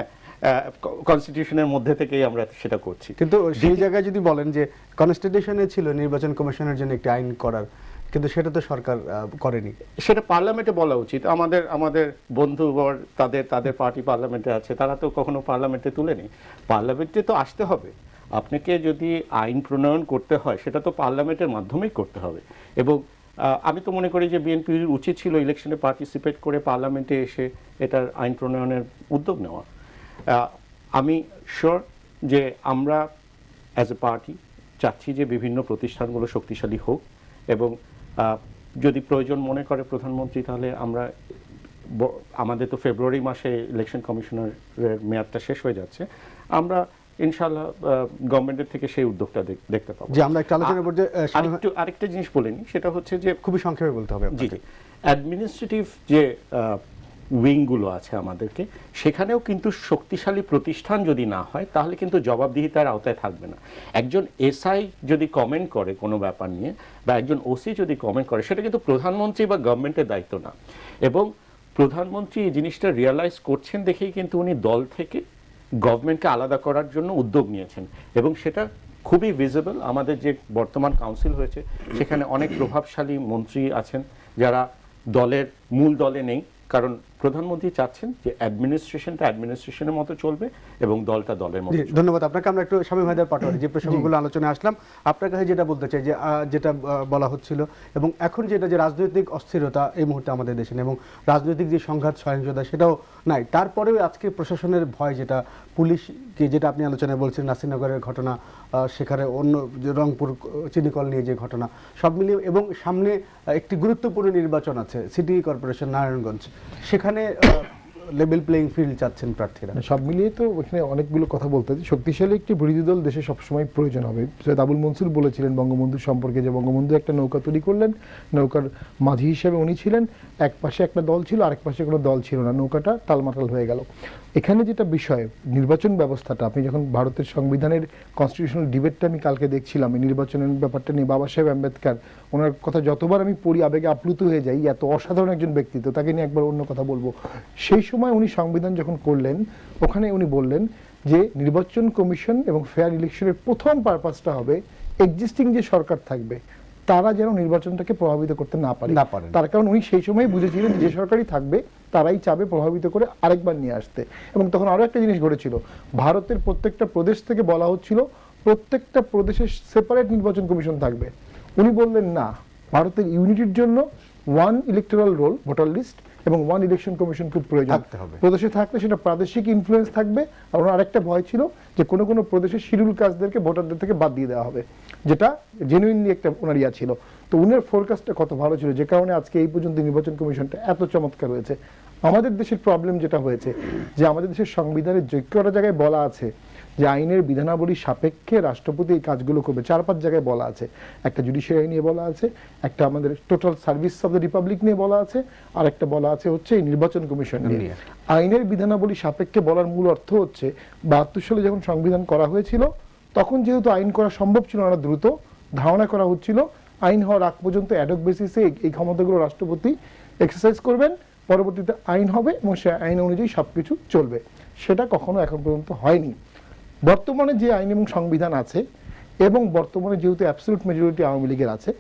কনস্টিটিউশনের মধ্যে থেকেই আমরা সেটা করছি। কিন্তু সেই জায়গায় যদি বলেন যে কনস্টিটিউশনে ছিল নির্বাচন কমিশনের জন্য একটি আইন করার, কিন্তু সেটা তো সরকার করেনি। সেটা পার্লামেন্টে বলা উচিত। আমাদের বন্ধুবর তাদের পার্টি পার্লামেন্টে আছে, তারা তো কখনো পার্লামেন্টে তুলেনি। পার্লামেন্টে তো আসতে হবে। আপনাকে যদি আইন প্রণয়ন করতে হয় সেটা তো পার্লামেন্টের মাধ্যমেই করতে হবে। এবং আমি তো মনে করি যে বিএনপির উচিত ছিল ইলেকশনে পার্টিসিপেট করে পার্লামেন্টে এসে এটার আইন প্রণয়নের উদ্যোগ নেওয়া। আমি শিওর যে আমরা অ্যাজ এ পার্টি চাচ্ছি যে বিভিন্ন প্রতিষ্ঠানগুলো শক্তিশালী হোক, এবং যদি প্রয়োজন মনে করে প্রধানমন্ত্রী, তাহলে আমাদের তো ফেব্রুয়ারি মাসে ইলেকশন কমিশনের মেয়াদটা শেষ হয়ে যাচ্ছে, আমরা ইনশাআল্লাহ গভর্নমেন্টের থেকে সেই উদ্যোগটা দেখতে পাবো। যে আমরা একটা আলোচনার পর্যায়ে আরেকটা জিনিস বলিনি, সেটা হচ্ছে যে খুবই সংক্ষেপে বলতে হবে। জি, অ্যাডমিনিস্ট্রেটিভ যে উইংগুলো আছে আমাদেরকে, সেখানেও কিন্তু শক্তিশালী প্রতিষ্ঠান যদি না হয় তাহলে কিন্তু জবাবদিহিতার আওতায় থাকবে না। একজন এসআই যদি কমেন্ট করে কোনো ব্যাপার নিয়ে, বা একজন ওসি যদি কমেন্ট করে, সেটা কিন্তু প্রধানমন্ত্রী বা গভর্নমেন্টের দায়িত্ব না। এবং প্রধানমন্ত্রী এই জিনিসটা রিয়ালাইজ করছেন দেখেই কিন্তু উনি দল থেকে গভর্নমেন্টকে আলাদা করার জন্য উদ্যোগ নিয়েছেন, এবং সেটা খুবই ভিজিবল। আমাদের যে বর্তমান কাউন্সিল হয়েছে সেখানে অনেক প্রভাবশালী মন্ত্রী আছেন যারা মূল দলে নেই, কারণ প্রধানমন্ত্রী চাচ্ছেন যে অ্যাডমিনিস্ট্রেশনের মতো চলবে এবং দলটা দলের মতো। ধন্যবাদ আপনাকে। আমরা একটু শামীম হায়দার পাটোয়ারি, যে প্রসঙ্গগুলো আলোচনায় আসলাম, আপনার কাছে যেটা বলতে চাই যে যেটা বলা হচ্ছিল, এবং এখন যেটা যে রাজনৈতিক অস্থিরতা এই মুহূর্তে আমাদের দেশে নেই, এবং রাজনৈতিক যে সংঘাত সহিংসতা সেটাও নাই, তারপরেও আজকে প্রশাসনের ভয়, যেটা পুলিশকে, যেটা আপনি আলোচনায় বলছেন নাসিরনগরের ঘটনা, সেখানে অন্য রংপুর চিনিকল নিয়ে যে ঘটনা, সব মিলিয়ে, এবং সামনে একটি গুরুত্বপূর্ণ নির্বাচন আছে সিটি কর্পোরেশন নারায়ণগঞ্জ, সেখানে লেভেল প্লেইং ফিল্ড চাচ্ছেন প্রার্থীরা। সব মিলিয়ে তো ওখানে অনেকগুলো কথা বলতে আছে। শক্তিশালী একটি বিরোধী দল দেশে সবসময় প্রয়োজন হবে। সৈয়দ আবুল মনসুর বলেছিলেন বঙ্গবন্ধু সম্পর্কে যে বঙ্গবন্ধু একটা নৌকা তৈরি করলেন, নৌকার মাঝি হিসেবে উনি ছিলেন, এক পাশে একটা দল ছিল, আরেক পাশে কোনো দল ছিল না, নৌকাটা টালমাটাল হয়ে গেল। এখানে যেটা বিষয় নির্বাচন ব্যবস্থাটা, আপনি যখন ভারতের সংবিধানের কনস্টিটিউশনাল ডিবেটটা আমি কালকে দেখছিলাম, এই নির্বাচনের ব্যাপারটা নিয়ে বাবা সাহেব আম্বেদকর, ওনার কথা যতবার আমি পড়ি আবেগে আপ্লুত হয়ে যাই, এত অসাধারণ একজন ব্যক্তিত্ব, তাকে নিয়ে একবার অন্য কথা বলবো। সেই সময় উনি সংবিধান যখন করলেন, ওখানে উনি বললেন যে নির্বাচন কমিশন এবং ফেয়ার ইলেকশনের প্রথম পারপাসটা হবে এক্সিস্টিং যে সরকার থাকবে তারা যেন নির্বাচনটাকে প্রভাবিত করতে না পারে। তার কারণ উনি সেই সময় বুঝেছিলেন যে সরকারই থাকবে তারাই চাবে প্রভাবিত করে আরেকবার নিয়ে আসতে। এবং তখন আরো একটা জিনিস ঘটেছিল, ভারতের প্রত্যেকটা প্রদেশ থেকে বলা হচ্ছিল প্রত্যেকটা প্রদেশের সেপারেট নির্বাচন কমিশন থাকবে। উনি বললেন না, ভারতের ইউনিটির জন্য one electoral roll, voter list এবং ওয়ান ইলেকশন কমিশন খুব প্রয়োজন। প্রদেশে থাকলে সেটা প্রাদেশিক ইনফ্লুয়েন্স থাকবে। আর ওনার আরেকটা ভয় ছিল যে কোনো কোনো প্রদেশের শিডিউল কাস্টদেরকে ভোটারদের থেকে বাদ দিয়ে দেওয়া হবে, যেটা জেনুইনলি একটা ওনার ইয়া ছিল। তো উনার ফোরকাস্টটা কত ভালো ছিল, যে কারণে আজকে এই পর্যন্ত নির্বাচন কমিশনটা এত চমৎকার হয়েছে। আমাদের দেশের প্রবলেম যেটা হয়েছে যে আমাদের দেশের সংবিধানের যোগ্যতার জায়গায় বলা আছে যে আইনের বিধানাবলী সাপেক্ষে রাষ্ট্রপতি এই কাজগুলো করবে, 4-5 জায়গায় বলা আছে। একটা জুডিশিয়ারি নিয়ে বলা আছে, একটা আমাদের total service of the Republic নিয়ে বলা আছে, আর একটা বলা আছে হচ্ছে এই নির্বাচন কমিশন নিয়ে। আইনের বিধানাবলী সাপেক্ষে বলার মূল অর্থ হচ্ছে 72 সালে যখন সংবিধান করা হয়েছিল তখন যেহেতু আইন করা সম্ভব ছিল না দ্রুত, ধারণা করা হচ্ছিল আইন হওয়ার আগ পর্যন্ত অ্যাডহক বেসিসে এই ক্ষমতাগুলো রাষ্ট্রপতি এক্সারসাইজ করবেন, পরবর্তীতে আইন হবে এবং সে আইন অনুযায়ী সবকিছু চলবে। সেটা কখনো এখন পর্যন্ত হয়নি। বর্তমানে যে আইন এবং সংবিধান আছে, এবং বর্তমানে যেহেতু অ্যাবসলিউট মেজরিটি আওয়ামী লীগের আছে,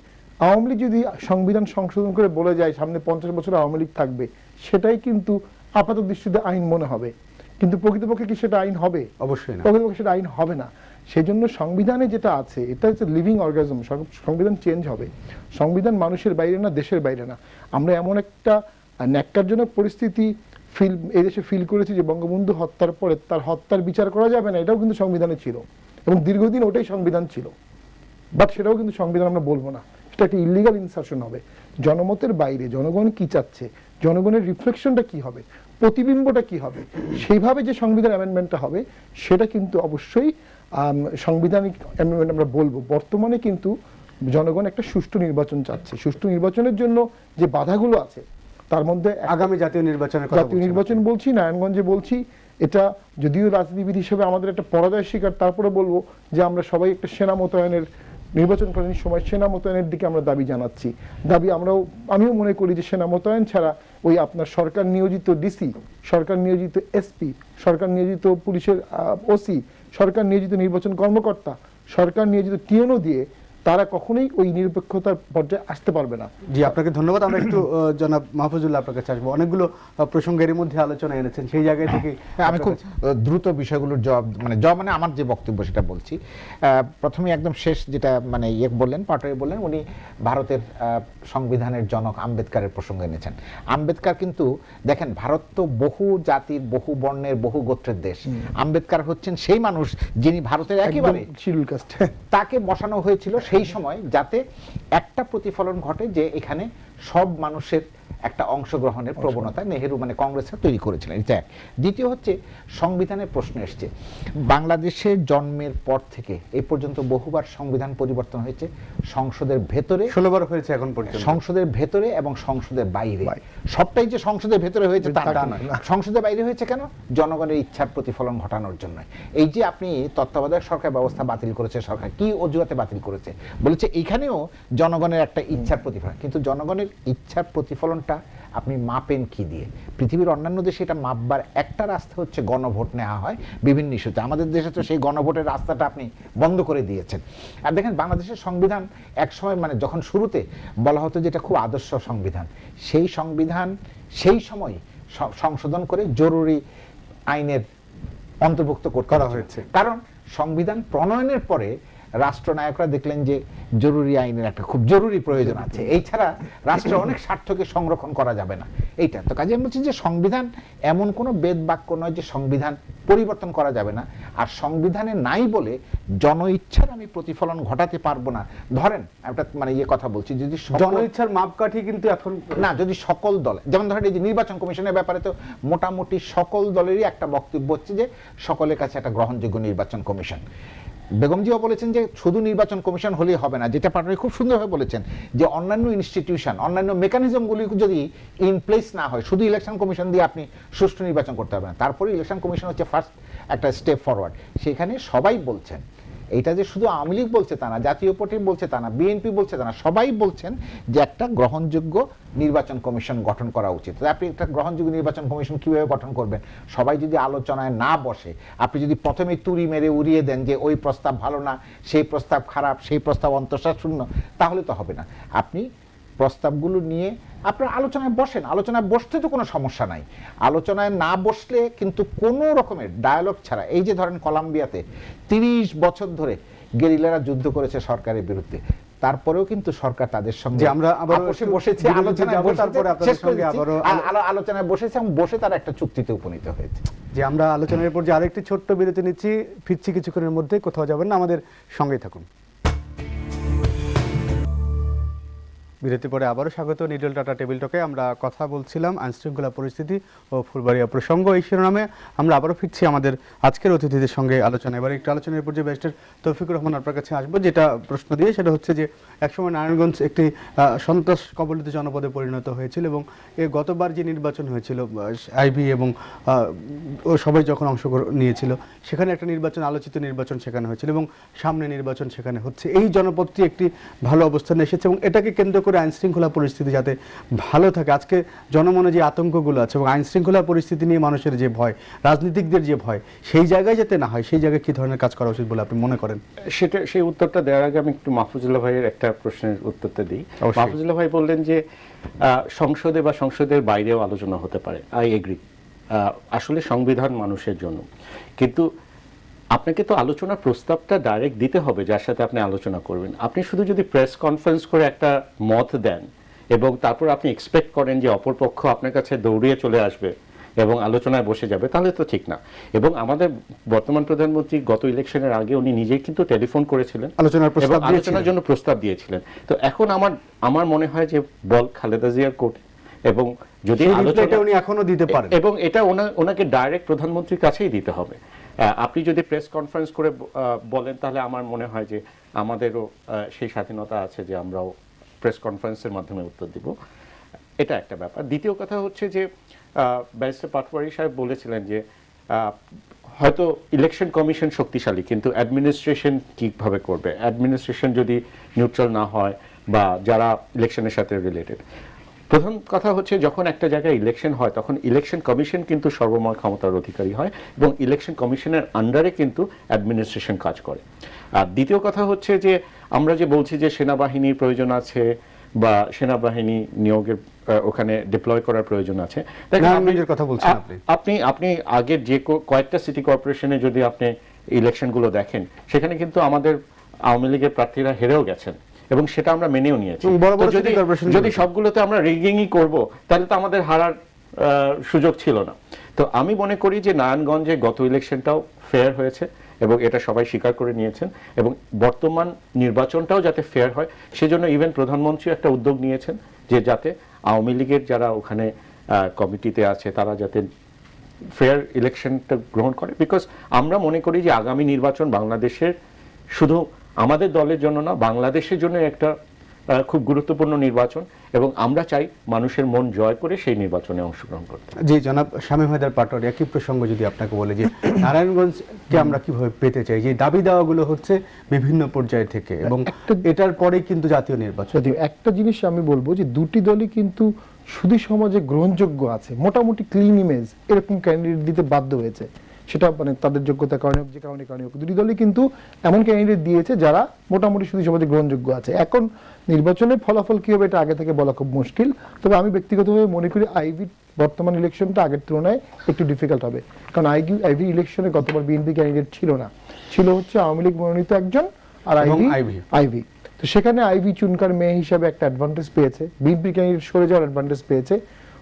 আওয়ামী লীগ যদি সংবিধান সংশোধন করে বলে যায় সামনে 50 বছর আওয়ামী লীগ থাকবে, সেটাই কিন্তু আপাত দৃষ্টিতে আইন মনে হবে, কিন্তু প্রকৃতপক্ষে কি সেটা আইন হবে? অবশ্যই না, প্রকৃতপক্ষে সেটা আইন হবে না। সেই জন্য সংবিধানে যেটা আছে এটা হচ্ছে লিভিং অর্গানিজম। সংবিধান চেঞ্জ হবে। সংবিধান মানুষের বাইরে না, দেশের বাইরে না। আমরা এমন একটা ন্যাক্কারজনক পরিস্থিতি এদেশে ফিল করেছি যে বঙ্গবন্ধু হত্যার পরে তার হত্যার বিচার করা যাবে না, এটাও কিন্তু সংবিধানে ছিল, এবং দীর্ঘদিন ওটাই সংবিধান ছিল। বাট সেটাও কিন্তু সংবিধান আমরা বলবো না, সেটা একটা ইলিগাল ইনসারশন হবে। জনমতের বাইরে জনগণ কি চাচ্ছে, জনগণের রিফ্লেকশনটা কি হবে, প্রতিবিম্বটা কি হবে, সেইভাবে যে সংবিধান অ্যামেন্ডমেন্টটা হবে সেটা কিন্তু অবশ্যই সাংবিধানিক অ্যামেন্ডমেন্ট আমরা বলবো। বর্তমানে কিন্তু জনগণ একটা সুষ্ঠু নির্বাচন চাচ্ছে। সুষ্ঠু নির্বাচনের জন্য যে বাধাগুলো আছে তার মধ্যে আগামী জাতীয় নির্বাচন বলছি, নারায়ণগঞ্জে বলছি, এটা যদিও রাজনীতিবিদ হিসেবে আমাদের একটা পরাজয় শিকার, তারপরে বলবো যে আমরা সবাই একটা সেনা মোতায়েনের নির্বাচনকালীন সময় সেনা মোতায়েনের দিকে আমরা দাবি জানাচ্ছি। আমিও মনে করি যে সেনা মোতায়েন ছাড়া ওই আপনার সরকার নিয়োজিত ডিসি, সরকার নিয়োজিত এসপি, সরকার নিয়োজিত পুলিশের ওসি, সরকার নিয়োজিত নির্বাচন কর্মকর্তা, সরকার নিয়োজিত টিএনও দিয়ে তারা কখনোই ওই নিরপেক্ষতার পর্যায়ে আসতে পারবে না। জি, আপনাকে ধন্যবাদ। আমরা একটু জনাব মাহফুজুল্লাহ আপনার কাছে আসবো। অনেকগুলো প্রসঙ্গের মধ্যে আলোচনা এনেছেন, সেই জায়গায় থেকে আমি খুব দ্রুত বিষয়গুলোর জবাব মানে আমার যে বক্তব্য সেটা বলছি। প্রথমে একদম শেষ যেটা মানে বললেন, পাটোয়ারি বললেন, উনি ভারতের সংবিধানের জনক আম্বেদকারের প্রসঙ্গ এনেছেন। আম্বেদকার কিন্তু দেখেন, ভারত তো বহু জাতির, বহু বর্ণের, বহু গোত্রের দেশ। আম্বেদকার হচ্ছেন সেই মানুষ যিনি ভারতের একেবারে শিডিউল কাস্ট, তাকে বসানো হয়েছিল সেই সময় যাতে একটা প্রতিফলন ঘটে যে এখানে সব মানুষের একটা অংশগ্রহণের প্রবণতা নেহেরু মানে কংগ্রেসরা তৈরি করেছিলেন। এটা এক। দ্বিতীয় হচ্ছে সংবিধানের প্রশ্ন এসছে। বাংলাদেশের জন্মের পর থেকে এই পর্যন্ত বহুবার সংবিধান পরিবর্তন হয়েছে, সংসদের ভেতরে 16 বার হয়েছে এখন পর্যন্ত, সংসদের ভেতরে এবং সংসদের বাইরে। সবটাই যে সংসদের ভেতরে হয়েছে তা না। সংসদের বাইরে হয়েছে কেন? জনগণের ইচ্ছার প্রতিফলন ঘটানোর জন্য। এই যে আপনি তত্ত্বাবধায়ক সরকার ব্যবস্থা বাতিল করেছে, সরকার কি অজুহাতে বাতিল করেছে? বলেছে এখানেও জনগণের একটা ইচ্ছার প্রতিফলন। কিন্তু জনগণের ইচ্ছার প্রতিফলনটা আপনি মাপেন কি দিয়ে? পৃথিবীর অন্যান্য দেশে এটা মাপবার একটা রাস্তা হচ্ছে গণভোট নেওয়া হয় বিভিন্ন ইস্যুতে। আমাদের দেশে তো সেই গণভোটের রাস্তাটা আপনি বন্ধ করে দিয়েছেন। আর দেখেন, বাংলাদেশের সংবিধান এক সময় মানে যখন শুরুতে বলা হতো যেটা খুব আদর্শ সংবিধান, সেই সংবিধান সেই সময় সংশোধন করে জরুরি আইনের অন্তর্ভুক্ত করা হয়েছে। কারণ সংবিধান প্রণয়নের পরে রাষ্ট্রনায়করা দেখলেন যে জরুরি আইনের একটা খুব জরুরি প্রয়োজন আছে, এই ছাড়া রাষ্ট্রের অনেক স্বার্থকে সংরক্ষণ করা যাবে না। এইটা তো কাজে আমি বলছি যে সংবিধান এমন কোনো বেদ বাক্য নয় যে সংবিধান পরিবর্তন করা যাবে না। আর সংবিধানে নাই বলে জনইচ্ছার আমি প্রতিফলন ঘটাতে পারবো না। ধরেন একটা মানে কথা বলছি, যদি জনইচ্ছার মাপকাঠি কিন্তু এখন না, যদি সকল দল, যেমন ধরেন এই যে নির্বাচন কমিশনের ব্যাপারে তো মোটামুটি সকল দলেরই একটা বক্তব্য হচ্ছে যে সকলের কাছে একটা গ্রহণযোগ্য নির্বাচন কমিশন। বেগমজিও বলেছেন যে শুধু নির্বাচন কমিশন হলেই হবে না, যেটা পাটোয়ারি খুব সুন্দরভাবে বলেছেন যে অন্যান্য ইনস্টিটিউশন, অন্যান্য মেকানিজমগুলি যদি ইন প্লেস না হয়, শুধু ইলেকশন কমিশন দিয়ে আপনি সুষ্ঠু নির্বাচন করতে পারবেন না। তারপরে ইলেকশন কমিশন হচ্ছে ফার্স্ট একটা স্টেপ ফরওয়ার্ড। সেখানে সবাই বলছেন, এইটা যে শুধু আওয়ামী লীগ বলছে তা না, জাতীয় পার্টি বলছে তা না, বিএনপি বলছে তা না, সবাই বলছেন যে একটা গ্রহণযোগ্য নির্বাচন কমিশন গঠন করা উচিত। আপনি একটা গ্রহণযোগ্য নির্বাচন কমিশন কিভাবে গঠন করবেন? সবাই যদি আলোচনায় না বসে, আপনি যদি প্রথমে তুড়ি মেরে উড়িয়ে দেন যে ওই প্রস্তাব ভালো না, সেই প্রস্তাব খারাপ, সেই প্রস্তাব অন্তঃসার শূন্য, তাহলে তো হবে না। আপনি প্রস্তাবগুলো নিয়ে আপনার আলোচনায় বসেন। আলোচনায় বসতে তো কোনো সমস্যা নাই। আলোচনায় না বসলে কিন্তু কোনো রকমের ডায়ালগ ছাড়া, এই যে ধরেন কলম্বিয়াতে 30 বছর ধরে গেরিলারা যুদ্ধ করেছে সরকারের বিরুদ্ধে, তারপরেও কিন্তু সরকার তাদের সঙ্গে আমরা আবার বসেছে, আলোচনায় বসেছে এবং বসে তারা একটা চুক্তিতে উপনীত হয়েছে। যে আমরা আলোচনার পর যে আরেকটি ছোট্ট বিরতি নিচ্ছি, ফিরছি কিছুক্ষণের মধ্যে, কোথাও যাবেন না, আমাদের সঙ্গেই থাকুন। বিরতি পরে আবারও স্বাগত নিডল টাটা টেবিল টকে। আমরা কথা বলছিলাম আইনশৃঙ্খলা পরিস্থিতি ও ফুলবাড়িয়া প্রসঙ্গ, এই শিরোনামে আমরা আবারও ফিরছি আমাদের আজকের অতিথিদের সঙ্গে আলোচনা। এবার একটু আলোচনার পর যে ব্যারিস্টার তৌফিকুর রহমান আপনার কাছে আসবো, যেটা প্রশ্ন দিয়ে সেটা হচ্ছে যে একসময় নারায়ণগঞ্জ একটি সন্ত্রাস কবলিত জনপদে পরিণত হয়েছিল এবং গতবার যে নির্বাচন হয়েছিল আইবি এবং সবাই যখন অংশগ্রহণ নিয়েছিল, সেখানে একটা নির্বাচন, আলোচিত নির্বাচন সেখানে হয়েছিল এবং সামনে নির্বাচন সেখানে হচ্ছে। এই জনপদটি একটি ভালো অবস্থানে এসেছে এবং এটাকে কেন্দ্র করে আইন শৃঙ্খলা পরিস্থিতি যাতে ভালো থাকে। আজকে জনমনে যে আতঙ্কগুলো আছে এবং আইন শৃঙ্খলা পরিস্থিতি নিয়ে মানুষের যে ভয়, রাজনীতিকদের যে ভয়, সেই জায়গায় যাতে না হয়, সেই জায়গায় কি ধরনের কাজ করা উচিত বলে আপনি মনে করেন? সেই উত্তরটা দেওয়ার আগে আমি একটু মাহফুজুল্লাহ ভাইয়ের একটা প্রশ্নের উত্তরটা দিই। মাহফুজুল্লাহ ভাই বললেন যে সংসদে বা সংসদের বাইরেও আলোচনা হতে পারে। I agree. আসলে সংবিধান মানুষের জন্য, কিন্তু আপনাকে তো আলোচনার প্রস্তাবটা ডাইরেক্ট দিতে হবে যার সাথে আপনি আলোচনা করবেন। আপনি শুধু যদি প্রেস কনফারেন্স করে একটা মত দেন এবং তারপর আপনি এক্সপেক্ট করেন যে অপরপক্ষ আপনার কাছে দৌড়িয়ে চলে আসবে এবং আলোচনায় বসে যাবে, তাহলে তো ঠিক না। এবং আমাদের বর্তমান প্রধানমন্ত্রী গত ইলেকশনের আগে উনি নিজেই কিন্তু টেলিফোন করেছিলেন, আলোচনার জন্য প্রস্তাব দিয়েছিলেন। তো এখন আমার মনে হয় যে বল খালেদা জিয়ার কোর্ট, এবং যদি আলোচনা উনি এখনো দিতে পারেন এবং এটা ওনাকে ডাইরেক্ট প্রধানমন্ত্রীর কাছেই দিতে হবে। আপনি যদি প্রেস কনফারেন্স করে বলেন, তাহলে আমার মনে হয় যে আমাদেরও সেই স্বাধীনতা আছে যে আমরাও প্রেস কনফারেন্সের মাধ্যমে উত্তর দিব। এটা একটা ব্যাপার। দ্বিতীয় কথা হচ্ছে যে ব্যারিস্টার পাটোয়ারি সাহেব বলেছিলেন যে হয়তো ইলেকশন কমিশন শক্তিশালী, কিন্তু অ্যাডমিনিস্ট্রেশন কিভাবে করবে, অ্যাডমিনিস্ট্রেশন যদি নিউট্রাল না হয় বা যারা ইলেকশনের সাথে রিলেটেড। প্রথম কথা হচ্ছে যখন একটা জায়গায় ইলেকশন হয় তখন ইলেকশন কমিশন কিন্তু সর্বময় ক্ষমতার অধিকারী হয় এবং ইলেকশন কমিশনের আন্ডারে কিন্তু অ্যাডমিনিস্ট্রেশন কাজ করে। আর দ্বিতীয় কথা হচ্ছে যে আমরা যে বলছি যে সেনাবাহিনীর প্রয়োজন আছে বা সেনাবাহিনী নিয়োগের ওখানে ডিপ্লয় করার প্রয়োজন আছে, কথা বলছেন আপনি আগের যে কয়েকটা সিটি কর্পোরেশনে যদি আপনি ইলেকশনগুলো দেখেন সেখানে কিন্তু আমাদের আওয়ামী লীগের প্রার্থীরা হেরেও গেছেন এবং সেটা আমরা মেনেও নিয়েছি। যদি সবগুলোতে আমরা রিগিংই করব তাহলে তো আমাদের হারার সুযোগ ছিল না। তো আমি মনে করি যে নারায়ণগঞ্জে গত ইলেকশনটাও ফেয়ার হয়েছে এবং এটা সবাই স্বীকার করে নিয়েছেন এবং বর্তমান নির্বাচনটাও যাতে ফেয়ার হয় সেজন্য ইভেন প্রধানমন্ত্রী একটা উদ্যোগ নিয়েছেন যে যাতে আওয়ামী লীগের যারা ওখানে কমিটিতে আছে তারা যাতে ফেয়ার ইলেকশনটা গ্রহণ করে। বিকজ আমরা মনে করি যে আগামী নির্বাচন বাংলাদেশের শুধু আমাদের দলের জন্য না, বাংলাদেশের জন্য একটা খুব গুরুত্বপূর্ণ নির্বাচন এবং আমরা চাই মানুষের মন জয় করে সেই নির্বাচনে অংশগ্রহণ করতে। জি জনাব শামীম হায়দার পাটোয়ারি, একই প্রসঙ্গ যদি আপনাকে বলে যে নারায়ণগঞ্জকে আমরা কিভাবে পেতে চাই, যে দাবি দাওয়াগুলো হচ্ছে বিভিন্ন পর্যায় থেকে এবং এটার পরেই কিন্তু জাতীয় নির্বাচন। একটা জিনিস আমি বলবো যে দুটি দলই কিন্তু সুধী সমাজে গ্রহণযোগ্য আছে, মোটামুটি ক্লিন ইমেজ এরকম ক্যান্ডিডেট দিতে বাধ্য হয়েছে, সেটা মানে তাদের যোগ্যতার কারণে হোক, যে কারণে হোক, দুটি দলই কিন্তু এমন ক্যান্ডিডেট দিয়েছে যারা মোটামুটি সুধী সমাজে গ্রহণযোগ্য আছে। এখন নির্বাচনের ফলাফল কি হবে এটা আগে থেকে বলা খুব মুশকিল, তবে আমি ব্যক্তিগতভাবে মনে করি আইভি বর্তমান ইলেকশনটা আগের তুলনায় একটু ডিফিকাল্ট হবে, কারণ আইভি ইলেকশনে গতবার বিএনপি ক্যান্ডিডেট ছিল না, ছিল হচ্ছে আওয়ামী লীগ মনোনীত একজন আর আইভি। তো সেখানে আইভি চুনকার মেয়ে হিসাবে একটা অ্যাডভান্টেজ পেয়েছে, বিএনপি ক্যান্ডিডেট সরে যাওয়ার অ্যাডভান্টেজ পেয়েছে,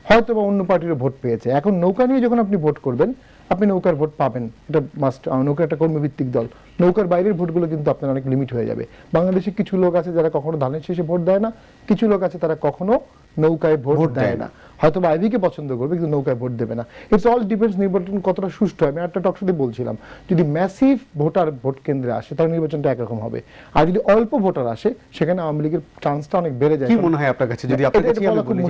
হয়তো বা অন্য পার্টিরও ভোট পেয়েছে। এখন নৌকা নিয়ে যখন আপনি ভোট করবেন আপনি নৌকার ভোট পাবেন, এটা মাস্ট। নৌকা একটা কর্মভিত্তিক দল, নৌকার বাইরের ভোটগুলো কিন্তু আপনার অনেক লিমিট হয়ে যাবে। বাংলাদেশে কিছু লোক আছে যারা কখনো ধানের শেষে ভোট দেয় না, কিছু লোক আছে তারা কখনো নৌকায় ভোট দেয় না, হয়তো বা আইভিকে পছন্দ করবে কিন্তু নৌকায় ভোট দেবে না। ইটস অল ডিপেন্ডস নির্বাচন কতটা সুষ্ঠু হয়। আমি একটা টকশোতে বলছিলাম যদি ম্যাসিভ ভোটার ভোট কেন্দ্রে আসে তাহলে নির্বাচনটা একরকম হবে, আর যদি অল্প ভোটার আসে সেখানে আওয়ামী লীগের চান্সটা অনেক বেড়ে যায়। কি মনে হয় আপনার কাছে, যদি আপনার কাছে আমি বলি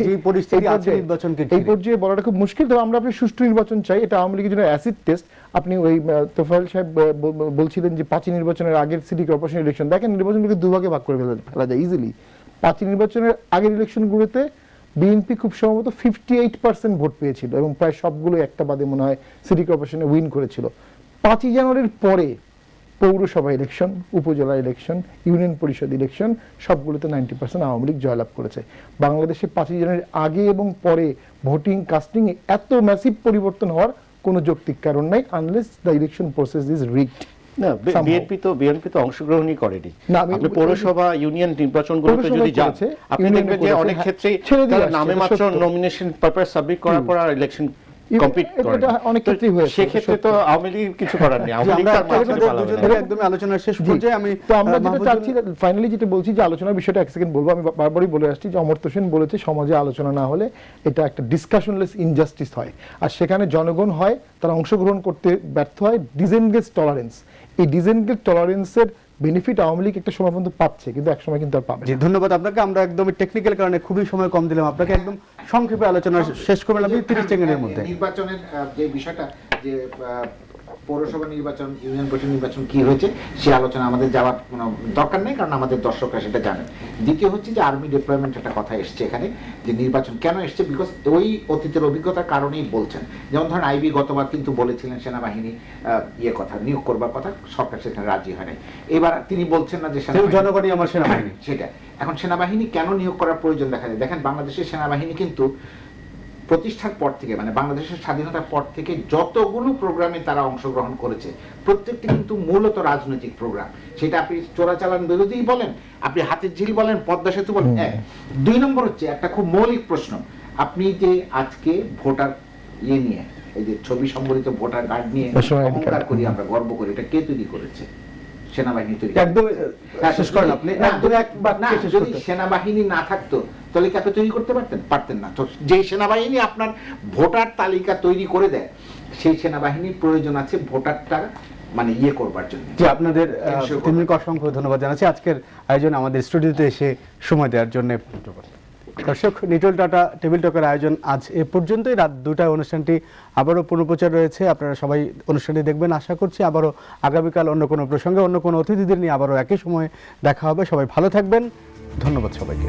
যে এই পরিস্থিতি আছে নির্বাচনকে এই পর্যায়ে বলাটা খুব মুশকিল, তবে আমরা সুষ্ঠু নির্বাচন চাই। এটা আওয়ামী লীগের জন্য অ্যাসিড টেস্ট। আপনি ওই তোফায়েল সাহেব বলছিলেন যে 5 নির্বাচনের আগের সিটি কর্পোরেশন ইলেকশন, দেখেন নির্বাচনগুলোকে দুভাগে ভাগ করে ফেলা যায় ইজিলি। 5 নির্বাচনের আগের ইলেকশনগুলোতে বিএনপি খুব সম্ভবত 58% ভোট পেয়েছিল এবং প্রায় সবগুলো একটা বাদে মনে হয় সিটি কর্পোরেশনে উইন করেছিল। 5 জানুয়ারির পরে পৌরসভা ইলেকশন, উপজেলা ইলেকশন, ইউনিয়ন পরিষদ ইলেকশন সবগুলোতে 90% আওয়ামী লীগ জয়লাভ করেছে। বাংলাদেশে 5 জানুয়ারির আগে এবং পরে ভোটিং কাস্টিং এত ম্যাসিভ পরিবর্তন হওয়ার কোনো যৌক্তিক কারণ নাই, unless the election process is rigged. না, বিএনপি তো অংশগ্রহণই করেনি। আপনি পৌরসভা ইউনিয়ন নির্বাচনগুলোতে যদি যান আপনি দেখবেন যে অনেক ক্ষেত্রেই নামে মাত্র নমিনেশন পেপার সাবমিট করার পর আর ইলেকশন কমপ্লিট করে অনেক ক্ষেত্রেই হয়েছে। সেক্ষেত্রে তো আওয়ামী লীগ কিছু করার নেই। আওয়ামী লীগ একদম আলোচনার শেষ পর্যায়ে আমি তো আমরা যেটা চাচ্ছি ফাইনালি যেটা বলছি যে আলোচনার বিষয়টা এক সেকেন্ড বলবো। আমি বারবারই বলে আসছি যে অমর্ত্য সেন বলেছে সমাজে আলোচনা না হলে এটা একটা ডিসকাশনলেস ইনজাস্টিস হয়, আর সেখানে জনগণ হয় তারা অংশগ্রহণ করতে ব্যর্থ হয়। ডিসএনগেজ টলারেন্স, এই ডিসএনগেজ টলারেন্সের বেনিফিট আওয়ামী লীগ একটা সময় পর্যন্ত পাচ্ছে কিন্তু এক সময় কিন্তু আর পাবে। জি ধন্যবাদ আপনাকে। আমরা একদম টেকনিক্যাল কারণে খুবই সময় কম দিলাম আপনাকে, একদম সংক্ষেপে আলোচনা শেষ করবেন আপনি 30 সেকেন্ডের মধ্যে। নির্বাচনের যে বিষয়টা যে পৌরসভা নির্বাচন, ইউনিয়ন পরিষদ নির্বাচন কি হয়েছে সে আলোচনা আমাদের যাওয়ার কোনো দরকার নেই, কারণ আমাদের দর্শকরা সেটা জানে। দ্বিতীয় হচ্ছে যে আর্মি ডিপ্লয়মেন্ট একটা কথা এসছে এখানে, যে নির্বাচন কেন এসছে, বিকজ ওই অতীতের অভিজ্ঞতার কারণেই বলছেন। যেমন ধরেন আইবি গতবার কিন্তু বলেছিলেন সেনাবাহিনী কথা নিয়োগ করবার কথা, সরকার সেখানে রাজি হয় নাই। এবার তিনি বলছেন না যে জনগণই আমার সেনাবাহিনী, সেটা এখন সেনাবাহিনী কেন নিয়োগ করার প্রয়োজন দেখা যায়। দেখেন বাংলাদেশের সেনাবাহিনী কিন্তু প্রতিষ্ঠার পর থেকে, মানে বাংলাদেশের স্বাধীনতার পর থেকে যতগুলো প্রোগ্রামে তারা অংশগ্রহণ করেছে প্রত্যেকটি কিন্তু মূলত রাজনৈতিক প্রোগ্রাম। সেটা আপনি চোরাচালান বিরোধী বলেন, আপনি হাতির ঝিল বলেন, পদ্মা সেতু বলেন। 2 নম্বর হচ্ছে একটা খুব মৌলিক প্রশ্ন, আপনি যে আজকে ভোটার নিয়ে এই যে ছবি সম্বলিত ভোটার কার্ড নিয়ে অহংকার করি, আমরা গর্ব করি, এটা কে তৈরি করেছে? সেনাবাহিনী তৈরি। একদম শেষ করেন আপনি। যদি সেনাবাহিনী না থাকতো তাহলে কি আপনি তৈরি করতে পারতেন না। তো যে সেনাবাহিনী আপনার ভোটার তালিকা তৈরি করে দেয় সেই সেনাবাহিনীর প্রয়োজন আছে ভোটারটা মানে করবার জন্য। যে আপনাদের অসংখ্য ধন্যবাদ জানাচ্ছি আজকের আয়োজন আমাদের স্টুডিওতে এসে সময় দেওয়ার জন্য। দর্শক, নিটোল টাটা টেবিল টকের আয়োজন আজ এ পর্যন্তই। রাত 2টায় অনুষ্ঠানটি আবারও পুনঃপ্রচার রয়েছে, আপনারা সবাই অনুষ্ঠানটি দেখবেন আশা করছি। আবারও আগামীকাল অন্য কোনো প্রসঙ্গে অন্য কোনো অতিথিদের নিয়ে আবারও একই সময়ে দেখা হবে। সবাই ভালো থাকবেন, ধন্যবাদ সবাইকে।